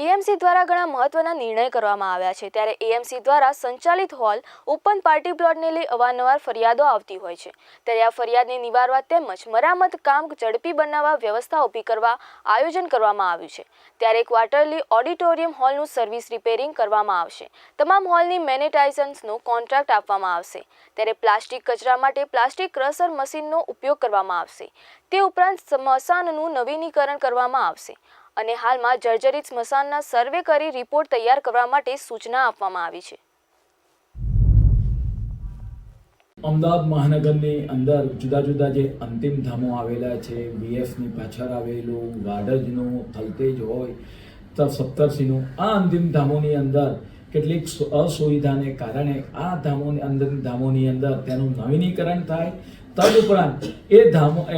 AMC દ્વારા ઘણા મહત્વના નિર્ણય કરવામાં આવ્યા છે ત્યારે એએમસી દ્વારા સંચાલિત હોલ ઓપન પાર્ટી પ્લોટને લઈ અવારનવાર ફરિયાદો આવતી હોય છે ત્યારે આ ફરિયાદને નિવારવા તેમજ મરામત કામ ઝડપી બનાવવા વ્યવસ્થા ઊભી કરવા આયોજન કરવામાં આવ્યું છે ત્યારે ક્વાર્ટરલી ઓડિટોરિયમ હોલનું સર્વિસ રિપેરિંગ કરવામાં આવશે તમામ હોલની મેનેટાઇઝન્સનો કોન્ટ્રાક્ટ આપવામાં આવશે ત્યારે પ્લાસ્ટિક કચરા માટે પ્લાસ્ટિક ક્રશર મશીનનો ઉપયોગ કરવામાં આવશે તે ઉપરાંત સ્મશાનનું નવીનીકરણ કરવામાં આવશે અને હાલમાં જર્જરિત સ્મશાનના સર્વે કરી રિપોર્ટ તૈયાર કરવા માટે સૂચના આપવામાં આવી છે। અમદાવાદ મહાનગરની અંદર જુદા જુદા જે અંતિમ ધામો આવેલા છે, બીએફની પાછળ આવેલું વાડજનું થલતેજ હોય તો સપ્તર્ષિનું, આ અંતિમ ધામોની અંદર કેટલીક અસુવિધાને કારણે આ ધામોની અંદર તેનું નવીનીકરણ થાય, તદુપરાંત એ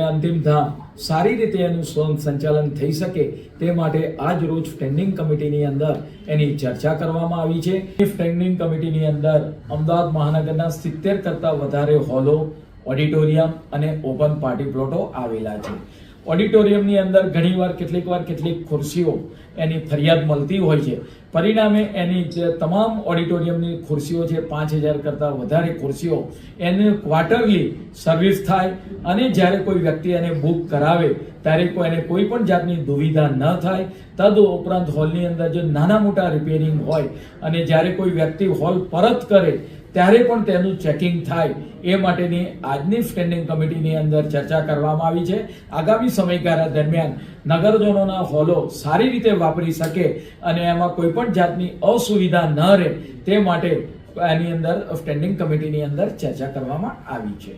અંતિમ ધામ સારી રીતે એનું સંચાલન થઈ શકે તે માટે આજ રોજ સ્ટેન્ડિંગ કમિટીની અંદર એની ચર્ચા કરવામાં આવી છે। સ્ટેન્ડિંગ કમિટીની અંદર અમદાવાદ મહાનગરના 70 કરતાં વધારે હોલો, ઓડિટોરિયમ અને ઓપન પાર્ટી પ્લોટો આવેલા છે। ઓડિટોરિયમની અંદર કેટલીક ખુરશીઓ એની ફરિયાદ મળતી હોય છે, પરિણામે એની જે તમામ ઓડિટોરિયમની ખુરશીઓ છે 5000 કરતાં વધારે ખુરશીઓ એને ક્વાર્ટરલી સર્વિસ થાય અને જ્યારે કોઈ વ્યક્તિ એને બુક કરાવે ત્યારે એને કોઈ પણ જાતની દુવિધા ન થાય। તદ ઉપરાંત હોલની અંદર જે નાના મોટા રિપેરિંગ હોય અને જ્યારે કોઈ વ્યક્તિ હોલ પરત કરે ત્યારે પણ તેનું ચેકિંગ થાય એ માટેની આજની સ્ટેન્ડિંગ કમિટીની અંદર ચર્ચા કરવામાં આવી છે। આગામી સમયગાળા દરમિયાન નગરજનોના હોલો સારી રીતે વાપરી શકે અને એમાં કોઈ પણ જાતની અસુવિધા ન રહે તે માટે એની અંદર સ્ટેન્ડિંગ કમિટીની અંદર ચર્ચા કરવામાં આવી છે।